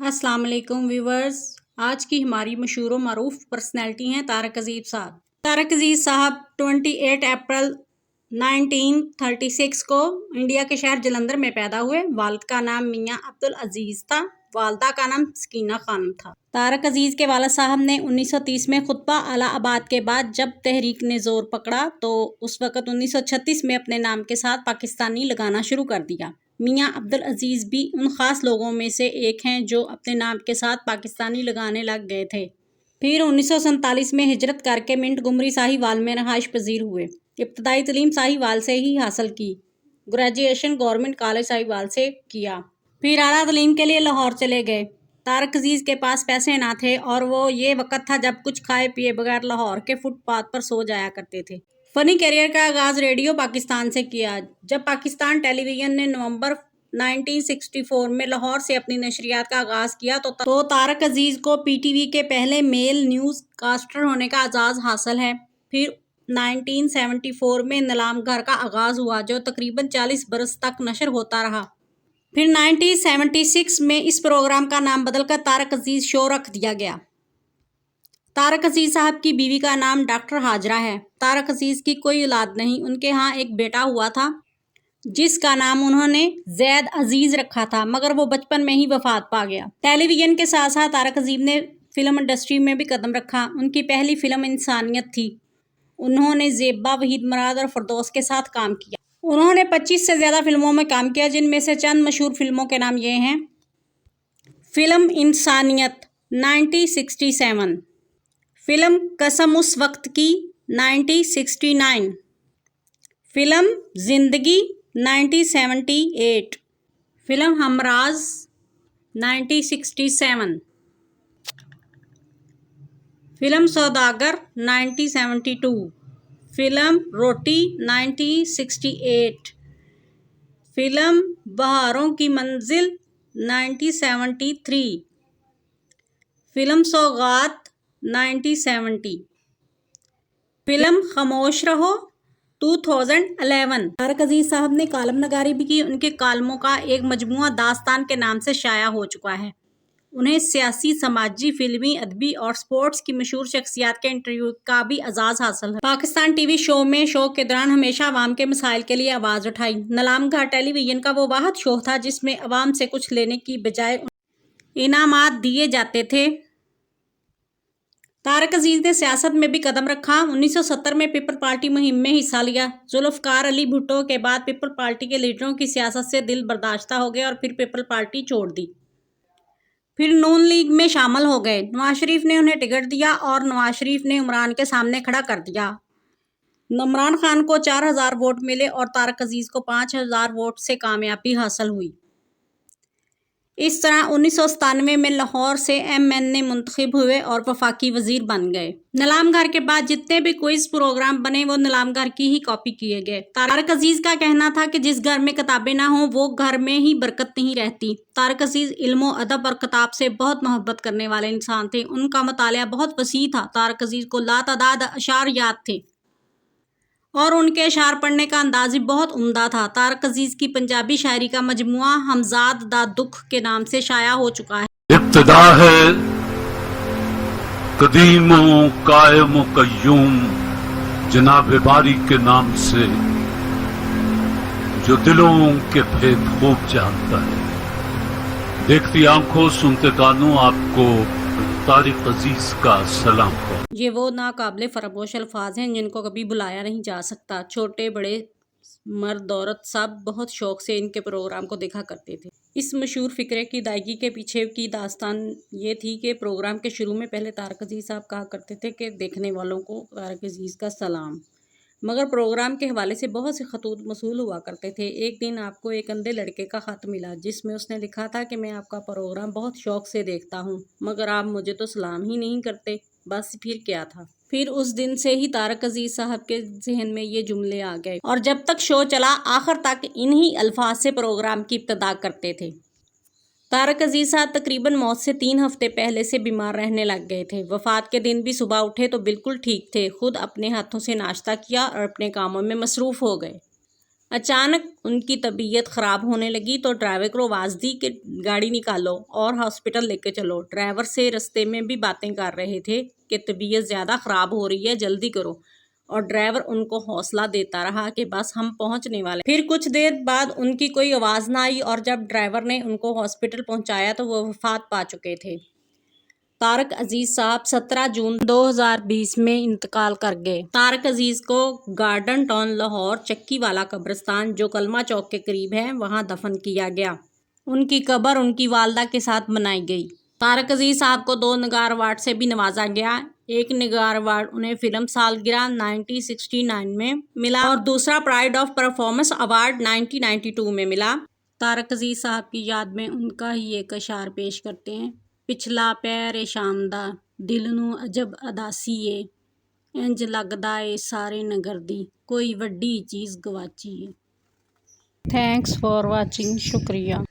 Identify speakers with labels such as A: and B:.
A: अस्सलाम वालेकुम व्यूवर्स। आज की हमारी मशहूर व मारूफ पर्सनैलिटी हैं तारक अजीज साहब। तारक अजीज साहब 28 अप्रैल 1936 को इंडिया के शहर जलंधर में पैदा हुए। वालिद का नाम मियां अब्दुल अजीज था, वालदा का नाम सकीना खानम था। तारक अजीज के वालिद साहब ने 1930 में खुतबा अलाहाबाद के बाद जब तहरीक ने जोर पकड़ा तो उस वक़्त 1936 में अपने नाम के साथ पाकिस्तानी लगाना शुरू कर दिया। मियां अब्दुल अजीज भी उन ख़ास लोगों में से एक हैं जो अपने नाम के साथ पाकिस्तानी लगाने लग गए थे। फिर 1947 में हिजरत करके मिंट गुमरी साहिवाल में रहाइश पजीर हुए। इब्तदाई तलीम साहिवाल से ही हासिल की। ग्रेजुएशन गवर्नमेंट कॉलेज साहिवाल से किया। फिर आला तलीम के लिए लाहौर चले गए। तारक अजीज के पास पैसे ना थे और वो ये वक्त था जब कुछ खाए पिए बगैर लाहौर के फुटपाथ पर सो जाया करते थे। फ़नी करियर का आगाज़ रेडियो पाकिस्तान से किया। जब पाकिस्तान टेलीविज़न ने नवंबर 1964 में लाहौर से अपनी नशरियात का आगाज़ किया तो तारक अजीज़ को पीटीवी के पहले मेल न्यूज़ कास्टर होने का एजाज़ हासिल है। फिर 1974 में नीलाम घर का आगाज़ हुआ जो तकरीबन 40 बरस तक नशर होता रहा। फिर 1976 में इस प्रोग्राम का नाम बदलकर तारक अजीज़ शो रख दिया गया। तारक अजीज साहब की बीवी का नाम डॉक्टर हाजरा है। तारक अजीज की कोई औलाद नहीं, उनके यहाँ एक बेटा हुआ था जिसका नाम उन्होंने जैद अजीज रखा था, मगर वो बचपन में ही वफात पा गया। टेलीविज़न के साथ साथ तारक अजीज ने फिल्म इंडस्ट्री में भी कदम रखा। उनकी पहली फिल्म इंसानियत थी। उन्होंने ज़ेबा, वहीद मुराद और फरदौस के साथ काम किया। उन्होंने 25 से ज़्यादा फिल्मों में काम किया, जिनमें से चंद मशहूर फिल्मों के नाम ये हैं। फिल्म इंसानियत 1967, फिल्म कसम उस वक्त की 1969, फिल्म जिंदगी 1978, फिल्म हमराज 1967, फिल्म सौदागर 1972, फिल्म रोटी 1968, फिल्म बहारों की मंजिल 1973, फिल्म सौगात 1970, फिल्म खामोश रहो 2011। तारक अजीज साहब ने कालम नगारी भी की। उनके कालमों का एक मजमुआ दास्तान के नाम से शाया हो चुका है। उन्हें सियासी, समाजी, फिल्मी, अदबी और स्पोर्ट्स की मशहूर शख्सियात के इंटरव्यू का भी एजाज़ हासिल है। पाकिस्तान टीवी शो में शो के दौरान हमेशा अवाम के मसाइल के लिए आवाज़ उठाई। नीलाम घर टेलीविज़न का वो वाहिद शो था जिसमें अवाम से कुछ लेने की बजाय इनामात दिए जाते थे। तारक अजीज ने सियासत में भी कदम रखा। 1970 में पीपल पार्टी मुहिम में हिस्सा लिया। जुल्फ़िकार अली भुट्टो के बाद पीपल पार्टी के लीडरों की सियासत से दिल बर्दाश्ता हो गया और फिर पीपल पार्टी छोड़ दी। फिर नून लीग में शामिल हो गए। नवाज शरीफ ने उन्हें टिकट दिया और नवाज शरीफ ने इमरान के सामने खड़ा कर दिया। इमरान खान को 4000 वोट मिले और तारक अजीज को 5000 वोट से कामयाबी हासिल हुई। इस तरह 1997 में लाहौर से MNA मुंतखब हुए और वफाकी वजीर बन गए। नीलाम घर के बाद जितने भी क्विज प्रोग्राम बने वो नीलाम घर की ही कॉपी किए गए। तारक अजीज का कहना था कि जिस घर में किताबें ना हो वो घर में ही बरकत नहीं रहती। तारक अजीज इल्म अदब और किताब से बहुत मोहब्बत करने वाले इंसान थे। उनका मुतालिया बहुत वसी था। तारक अजीज को लातादाद अशार याद थे और उनके अशार पढ़ने का अंदाज भी बहुत उम्दा था। तारक अजीज की पंजाबी शायरी का मजमुआ हमजाद दा दुख के नाम से शाया हो चुका है।
B: इब्तिदा है कदीमो कायम कय्यूम जनाब बारी के नाम से, जो दिलों के भेद खूब जानता है। देखती आंखों सुनते कानों आपको तारक अजीज का सलाम हो।
A: ये वो नाकाबिले फरामोश अल्फाज हैं जिनको कभी बुलाया नहीं जा सकता। छोटे बड़े मर्द औरत सब बहुत शौक से इनके प्रोग्राम को देखा करते थे। इस मशहूर फ़िक्रे की अदायगी के पीछे की दास्तान ये थी कि प्रोग्राम के शुरू में पहले तारक अजीज साहब कहा करते थे कि देखने वालों को तारक अजीज का सलाम, मगर प्रोग्राम के हवाले से बहुत से खतूत मसूल हुआ करते थे। एक दिन आपको एक अंधे लड़के का ख़त मिला जिसमें उसने लिखा था कि मैं आपका प्रोग्राम बहुत शौक से देखता हूँ, मगर आप मुझे तो सलाम ही नहीं करते। बस फिर क्या था। फिर उस दिन से ही तारक अजीज साहब के जहन में ये जुमले आ गए और जब तक शो चला आखिर तक इन्हीं अल्फाज से प्रोग्राम की इब्तिदा करते थे। तारक अजीज साहब तकरीबन मौत से 3 हफ्ते पहले से बीमार रहने लग गए थे। वफात के दिन भी सुबह उठे तो बिल्कुल ठीक थे। खुद अपने हाथों से नाश्ता किया और अपने कामों में मसरूफ़ हो गए। अचानक उनकी तबीयत ख़राब होने लगी तो ड्राइवर को आवाज़ दी कि गाड़ी निकालो और हॉस्पिटल लेके चलो। ड्राइवर से रास्ते में भी बातें कर रहे थे कि तबीयत ज़्यादा ख़राब हो रही है, जल्दी करो, और ड्राइवर उनको हौसला देता रहा कि बस हम पहुंचने वाले। फिर कुछ देर बाद उनकी कोई आवाज़ ना आई और जब ड्राइवर ने उनको हॉस्पिटल पहुंचाया तो वो वफ़ात पा चुके थे। तारक अजीज़ साहब 17 जून 2020 में इंतकाल कर गए। तारक अजीज़ को गार्डन टाउन लाहौर चक्की वाला कब्रिस्तान जो कलमा चौक के करीब है वहां दफन किया गया। उनकी कब्र उनकी वालदा के साथ बनाई गई। तारक अजीज़ साहब को 2 निगार अवार्ड से भी नवाजा गया। एक निगार अवार्ड उन्हें फिल्म सालगिरह 1969 में मिला और दूसरा प्राइड ऑफ परफॉर्मेंस अवार्ड 1992 में मिला। तारक अजीज़ साहब की याद में उनका ही एक अशार पेश करते हैं। पिछला पैर शामदा दिल नू अजब अदासी है, इंज लगदा है सारे नगर दी कोई वड्डी चीज़ गवाची है। थैंक्स फॉर वाचिंग, शुक्रिया।